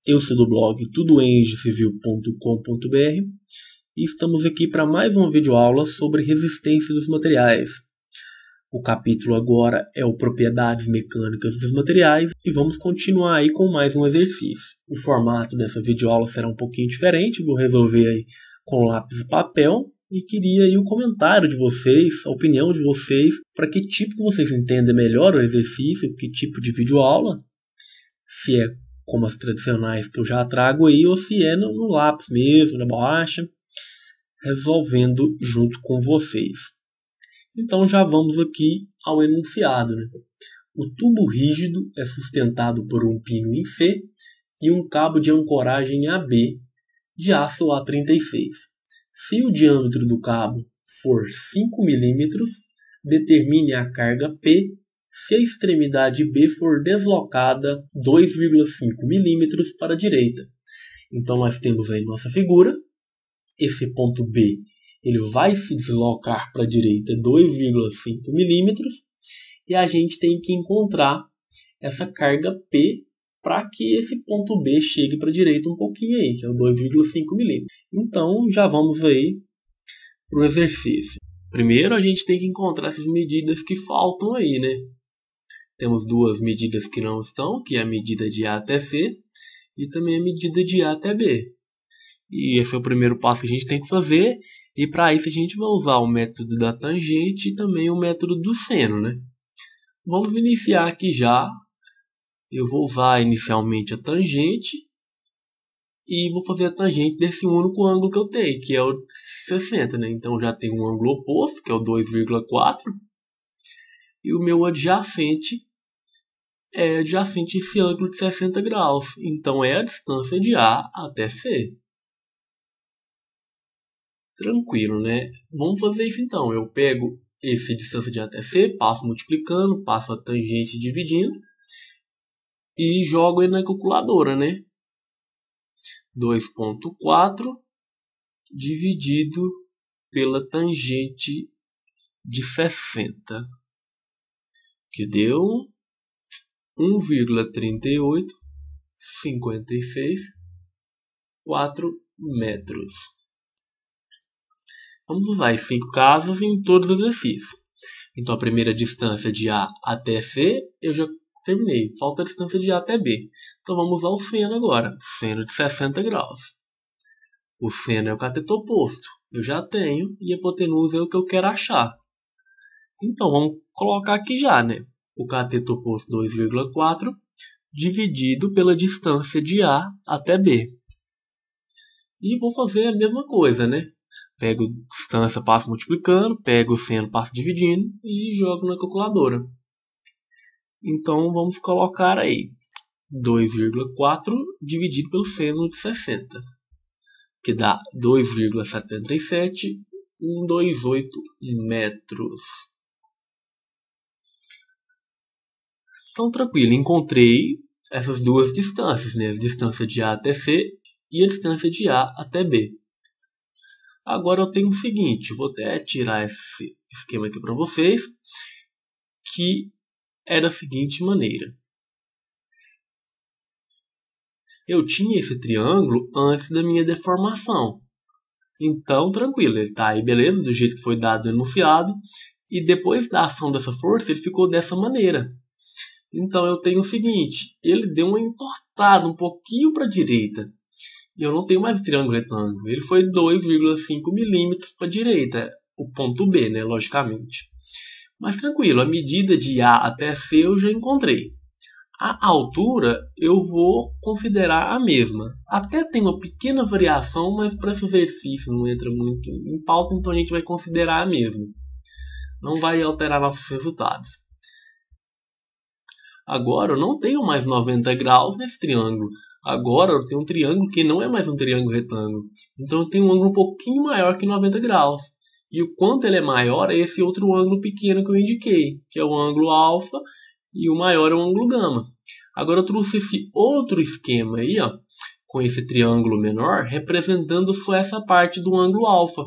Eu sou do blog tudoengcivil.com.br e estamos aqui para mais uma videoaula sobre resistência dos materiais. O capítulo agora é o Propriedades Mecânicas dos Materiais e vamos continuar aí com mais um exercício. O formato dessa videoaula será um pouquinho diferente, vou resolver aí com lápis e papel e queria aí o comentário de vocês, a opinião de vocês, para que tipo que vocês entendem melhor o exercício, que tipo de videoaula, se é como as tradicionais que eu já trago aí ou se é no lápis mesmo, na borracha, resolvendo junto com vocês. Então já vamos aqui ao enunciado. O tubo rígido é sustentado por um pino em C e um cabo de ancoragem AB de aço A36. Se o diâmetro do cabo for 5 mm, determine a carga P se a extremidade B for deslocada 2,5 mm para a direita. Então nós temos aí nossa figura. Esse ponto B ele vai se deslocar para a direita 2,5 mm e a gente tem que encontrar essa carga P para que esse ponto B chegue para a direita um pouquinho aí, que é o 2,5 mm. Então já vamos aí para o exercício. Primeiro a gente tem que encontrar essas medidas que faltam aí, né? Temos duas medidas que não estão, que é a medida de A até C e também a medida de A até B. E esse é o primeiro passo que a gente tem que fazer. E para isso a gente vai usar o método da tangente e também o método do seno, né? Vamos iniciar aqui já. Eu vou usar inicialmente a tangente e vou fazer a tangente desse único ângulo que eu tenho, que é o 60, né? Então já tenho um ângulo oposto, que é o 2,4, e o meu adjacente é adjacente a esse ângulo de 60 graus. Então é a distância de A até C. Tranquilo, né? Vamos fazer isso então. Eu pego essa distância de A até C, passo multiplicando, passo a tangente dividindo e jogo aí na calculadora, né? 2,4 dividido pela tangente de 60, que deu 1,3856 metros. Vamos usar os 5 casos em todos os exercícios. Então a primeira distância de A até C eu já terminei. Falta a distância de A até B. Então vamos usar o seno agora. Seno de 60 graus. O seno é o cateto oposto. Eu já tenho. E a hipotenusa é o que eu quero achar. Então vamos colocar aqui já, né? O cateto oposto 2,4 dividido pela distância de A até B. E vou fazer a mesma coisa, né? Pego distância, passo multiplicando, pego o seno, passo dividindo e jogo na calculadora. Então vamos colocar aí 2,4 dividido pelo seno de 60, que dá 2,77128 metros. Então tranquilo, encontrei essas duas distâncias, né? A distância de A até C e a distância de A até B. Agora eu tenho o seguinte, vou até tirar esse esquema aqui para vocês, que é da seguinte maneira. Eu tinha esse triângulo antes da minha deformação. Então, tranquilo, ele está aí, beleza, do jeito que foi dado no enunciado. E depois da ação dessa força, ele ficou dessa maneira. Então, eu tenho o seguinte, ele deu uma entortada um pouquinho para a direita. E eu não tenho mais o triângulo retângulo. Ele foi 2,5 mm para a direita. O ponto B, né? Logicamente. Mas tranquilo, a medida de A até C eu já encontrei. A altura eu vou considerar a mesma. Até tem uma pequena variação, mas para esse exercício não entra muito em pauta, então a gente vai considerar a mesma. Não vai alterar nossos resultados. Agora eu não tenho mais 90 graus nesse triângulo. Agora eu tenho um triângulo que não é mais um triângulo retângulo. Então eu tenho um ângulo um pouquinho maior que 90 graus. E o quanto ele é maior é esse outro ângulo pequeno que eu indiquei, que é o ângulo alfa, e o maior é o ângulo gama. Agora eu trouxe esse outro esquema aí, ó, com esse triângulo menor, representando só essa parte do ângulo alfa.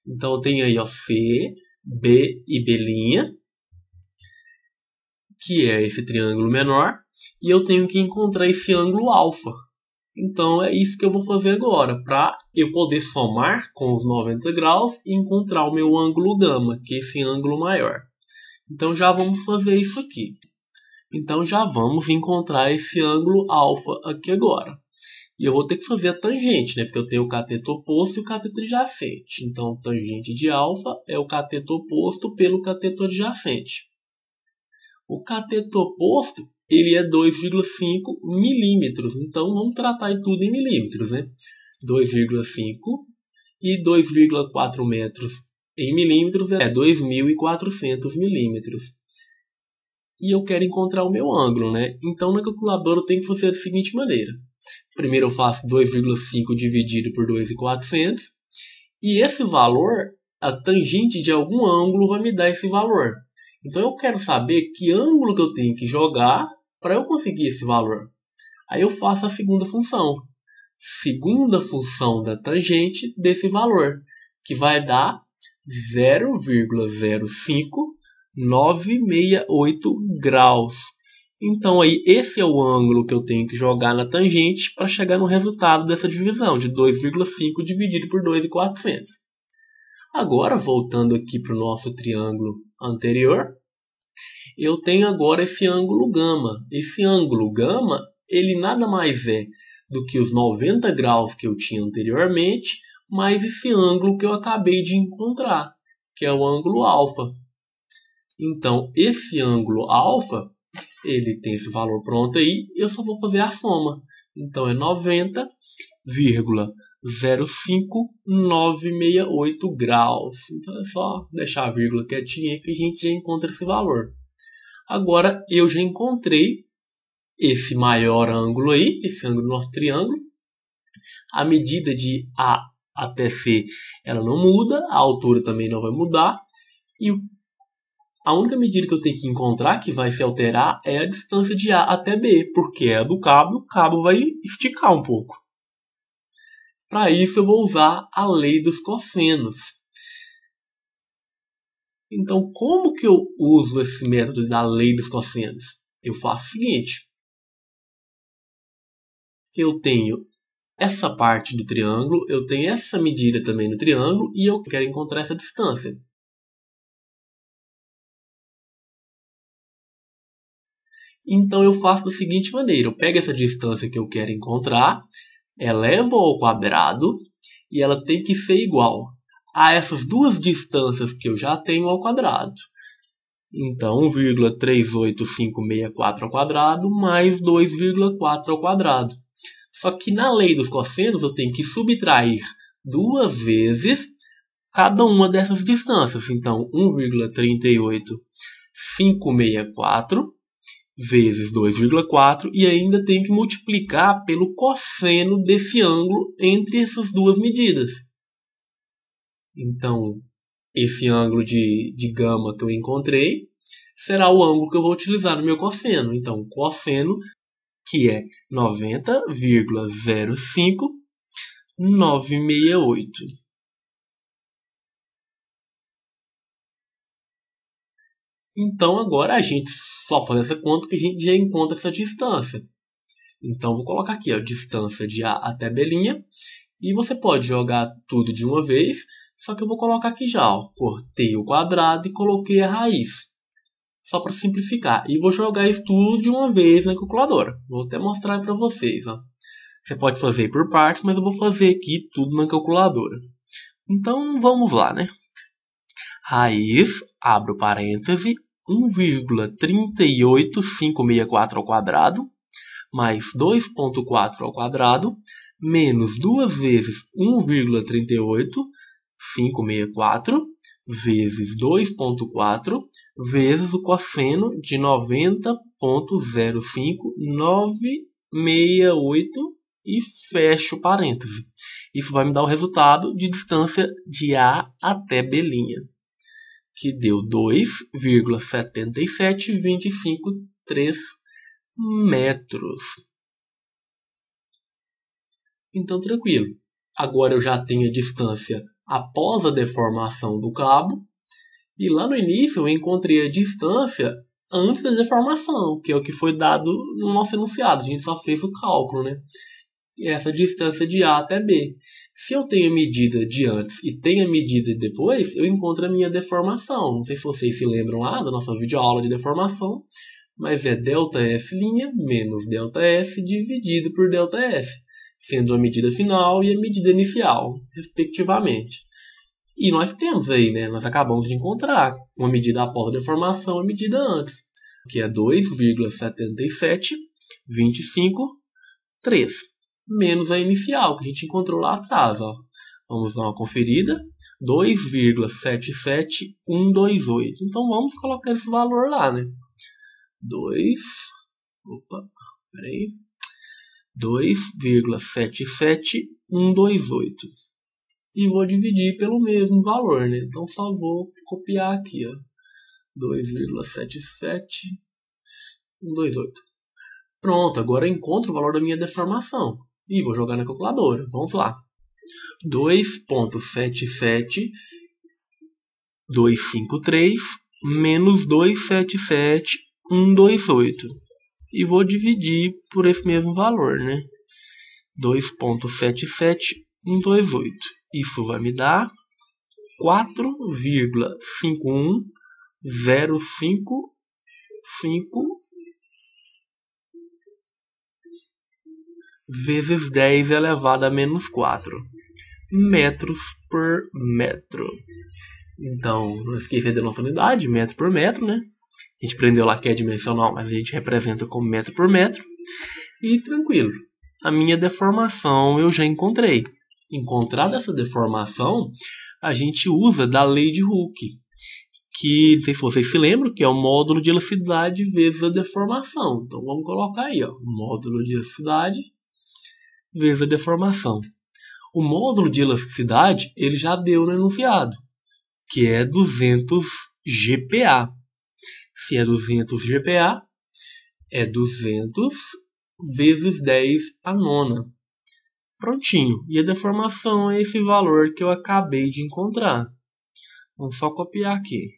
Então eu tenho aí, ó, C, B e B', que é esse triângulo menor, e eu tenho que encontrar esse ângulo alfa. Então é isso que eu vou fazer agora, para eu poder somar com os 90 graus e encontrar o meu ângulo gama, que é esse ângulo maior. Então já vamos fazer isso aqui. Então já vamos encontrar esse ângulo alfa aqui agora. E eu vou ter que fazer a tangente, né? Porque eu tenho o cateto oposto e o cateto adjacente. Então, tangente de alfa é o cateto oposto pelo cateto adjacente. O cateto oposto, ele é 2,5 milímetros. Então, vamos tratar tudo em milímetros, né? 2,5 e 2,4 metros em milímetros é 2.400 milímetros. E eu quero encontrar o meu ângulo, né? Então, na calculadora eu tenho que fazer da seguinte maneira. Primeiro eu faço 2,5 dividido por 2.400. E esse valor, a tangente de algum ângulo vai me dar esse valor. Então eu quero saber que ângulo que eu tenho que jogar para eu conseguir esse valor. Aí eu faço a segunda função. Segunda função da tangente desse valor, que vai dar 0,05968 graus. Então aí esse é o ângulo que eu tenho que jogar na tangente para chegar no resultado dessa divisão, de 2,5 dividido por 2.400. Agora, voltando aqui para o nosso triângulo anterior, eu tenho agora esse ângulo gama. Esse ângulo gama, ele nada mais é do que os 90 graus que eu tinha anteriormente, mais esse ângulo que eu acabei de encontrar, que é o ângulo alfa. Então, esse ângulo alfa, ele tem esse valor pronto aí, eu só vou fazer a soma. Então, é 90,05968 graus. Então, é só deixar a vírgula quietinha que a gente já encontra esse valor. Agora, eu já encontrei esse maior ângulo aí, esse ângulo do nosso triângulo. A medida de A até C, ela não muda, a altura também não vai mudar. E a única medida que eu tenho que encontrar que vai se alterar é a distância de A até B, porque é a do cabo, o cabo vai esticar um pouco. Para isso eu vou usar a lei dos cossenos. Então, como que eu uso esse método da lei dos cossenos? Eu faço o seguinte. Eu tenho essa parte do triângulo, eu tenho essa medida também no triângulo e eu quero encontrar essa distância. Então eu faço da seguinte maneira, eu pego essa distância que eu quero encontrar, elevo ao quadrado e ela tem que ser igual a essas duas distâncias que eu já tenho ao quadrado. Então 1,38564 ao quadrado mais 2,4 ao quadrado. Só que na lei dos cossenos eu tenho que subtrair duas vezes cada uma dessas distâncias. Então 1,38564 vezes 2,4 e ainda tenho que multiplicar pelo cosseno desse ângulo entre essas duas medidas. Então, esse ângulo de gama que eu encontrei será o ângulo que eu vou utilizar no meu cosseno. Então, cosseno, que é 90,05968. Então, agora a gente só faz essa conta que a gente já encontra essa distância. Então, vou colocar aqui a distância de A até B'. E você pode jogar tudo de uma vez, só que eu vou colocar aqui já. Ó, cortei o quadrado e coloquei a raiz. Só para simplificar. E vou jogar isso tudo de uma vez na calculadora. Vou até mostrar para vocês. Ó. Você pode fazer por partes, mas eu vou fazer aqui tudo na calculadora. Então, vamos lá, né? Raiz, abro parêntese, 1,38564 ao quadrado, mais 2,4 ao quadrado, menos 2 vezes 1,38564, vezes 2,4, vezes o cosseno de 90,05968 e fecho parêntese. Isso vai me dar o resultado de distância de A até B', que deu 2,77253 metros. Então, tranquilo. Agora eu já tenho a distância após a deformação do cabo. E lá no início eu encontrei a distância antes da deformação, que é o que foi dado no nosso enunciado. A gente só fez o cálculo, né? essa distância de A até B. Se eu tenho a medida de antes e tenho a medida de depois, eu encontro a minha deformação. Não sei se vocês se lembram lá da nossa videoaula de deformação, mas é ΔS' menos ΔS dividido por ΔS, sendo a medida final e a medida inicial, respectivamente. E nós temos aí, né? Nós acabamos de encontrar uma medida após a deformação e a medida antes, que é 2,7725,3, menos a inicial, que a gente encontrou lá atrás. Ó. Vamos dar uma conferida. 2,77128. Então vamos colocar esse valor lá, né? 2,77128. E vou dividir pelo mesmo valor, né? Então só vou copiar aqui, ó. 2,77128. Pronto, agora eu encontro o valor da minha deformação. E vou jogar na calculadora. Vamos lá. 2,77253 menos 2,77128. E vou dividir por esse mesmo valor, né? 2,77128. Isso vai me dar 4,51055 vezes 10 elevado a menos 4 metros por metro. Então, não esqueça da nossa unidade, metro por metro, né? A gente aprendeu lá que é dimensional, mas a gente representa como metro por metro. E tranquilo, a minha deformação eu já encontrei. Encontrada essa deformação, a gente usa da lei de Hooke, que, não sei se vocês se lembram, que é o módulo de elasticidade vezes a deformação. Então vamos colocar aí, ó, módulo de elasticidade vezes a deformação. O módulo de elasticidade ele já deu no enunciado, que é 200 GPa. Se é 200 GPa, é 200 vezes 10 a nona. Prontinho. E a deformação é esse valor que eu acabei de encontrar. Vamos só copiar aqui.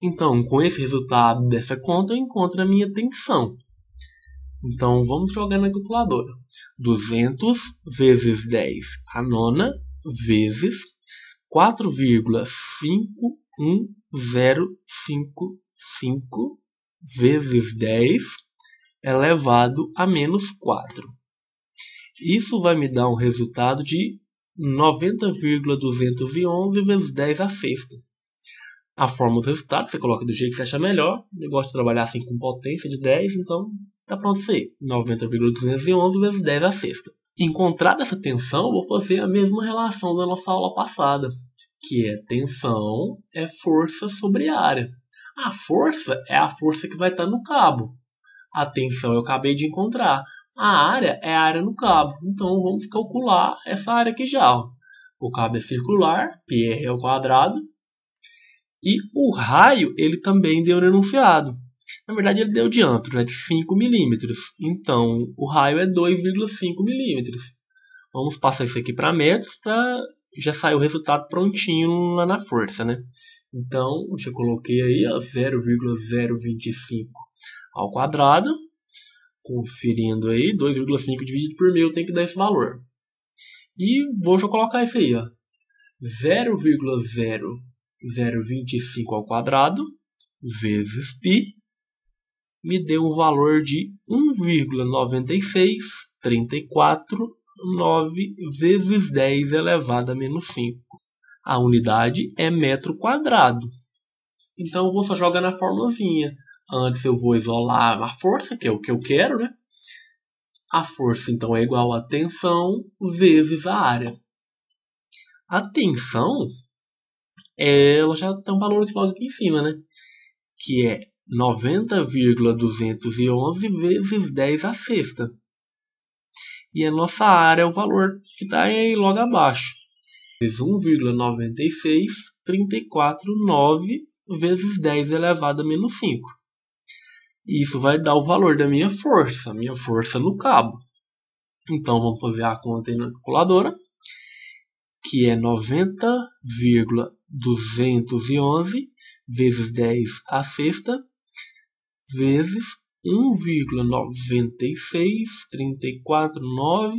Então, com esse resultado dessa conta, eu encontro a minha tensão. Então, vamos jogar na calculadora. 200 vezes 10 a nona vezes 4,51055 vezes 10 elevado a menos 4. Isso vai me dar um resultado de 90,211 vezes 10 a sexta. A fórmula do resultado você coloca do jeito que você achar melhor. Eu gosto de trabalhar assim com potência de 10, então tá pronto isso aí. 90,211 vezes 10 a sexta. Encontrada essa tensão, eu vou fazer a mesma relação da nossa aula passada, que é tensão é força sobre área. A força é a força que vai estar no cabo. A tensão eu acabei de encontrar. A área é a área no cabo. Então vamos calcular essa área aqui já. O cabo é circular, πr ao quadrado. E o raio ele também deu no enunciado. Na verdade ele deu diâmetro, né, de 5 milímetros. Então o raio é 2,5 milímetros. Vamos passar isso aqui para metros para já sair o resultado prontinho lá na força, né? Então eu já coloquei aí 0,025 ao quadrado. Conferindo aí, 2,5 dividido por 1000 tem que dar esse valor. E vou já colocar isso aí, ó. 0,0025 ao quadrado vezes π me deu um valor de 1,96349 vezes 10 elevado a menos 5. A unidade é metro quadrado. Então eu vou só jogar na formulazinha. Antes eu vou isolar a força, que é o que eu quero, né? A força, então, é igual a tensão vezes a área. A tensão, ela já tem um valor logo aqui em cima, né? Que é 90,211 vezes 10 a sexta. E a nossa área é o valor que está aí logo abaixo. 1,96349 vezes 10 elevado a menos 5. E isso vai dar o valor da minha força no cabo. Então vamos fazer a conta aí na calculadora. que é 90,211 vezes 10 à sexta, vezes 1,96349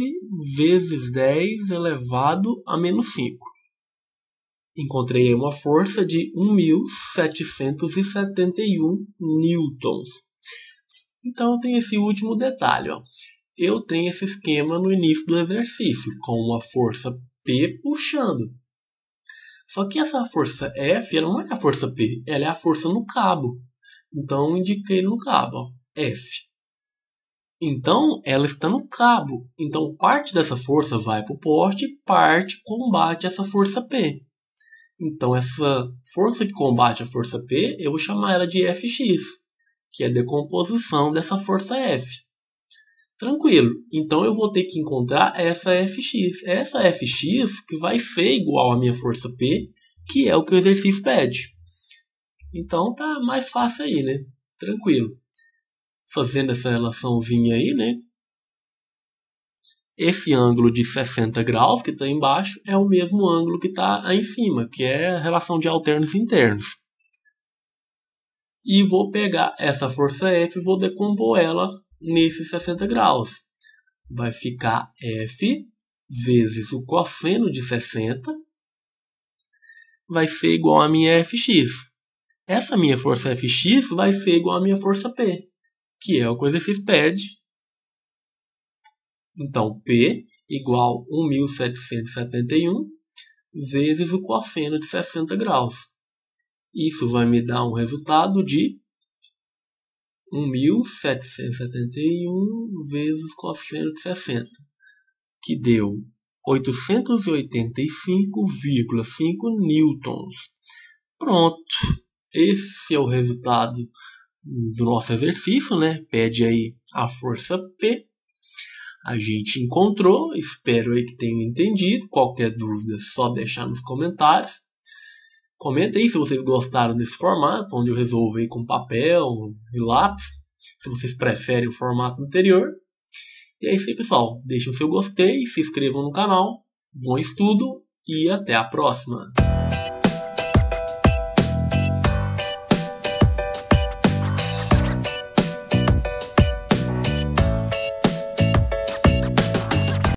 vezes 10 elevado a menos 5. Encontrei uma força de 1.771 newtons. Então tem esse último detalhe. Eu tenho esse esquema no início do exercício, com uma força P puxando. Só que essa força F ela não é a força P, ela é a força no cabo. Então eu indiquei no cabo, F. Então ela está no cabo. Então parte dessa força vai para o poste, parte combate essa força P. Então essa força que combate a força P, eu vou chamar ela de Fx, que é a decomposição dessa força F. Tranquilo, então eu vou ter que encontrar essa Fx. Essa Fx que vai ser igual à minha força P, que é o que o exercício pede. Então tá mais fácil aí, né? Tranquilo. Fazendo essa relaçãozinha aí, né? Esse ângulo de 60 graus que está embaixo é o mesmo ângulo que está aí em cima, que é a relação de alternos internos. E vou pegar essa força F e vou decompor ela nesses 60 graus. Vai ficar F vezes o cosseno de 60 vai ser igual a minha Fx. Essa minha força Fx vai ser igual a minha força P, que é o que o exercício pede. Então, P igual 1.771 vezes o cosseno de 60 graus. Isso vai me dar um resultado de 1.771 vezes cosseno de 60, que deu 885,5 newtons. Pronto, esse é o resultado do nosso exercício, né? Pede aí a força P. A gente encontrou, espero aí que tenham entendido. Qualquer dúvida, só deixar nos comentários. Comenta aí se vocês gostaram desse formato, onde eu resolvo aí com papel e lápis. Se vocês preferem o formato anterior. E é isso aí, pessoal. Deixem o seu gostei, se inscrevam no canal. Bom estudo e até a próxima!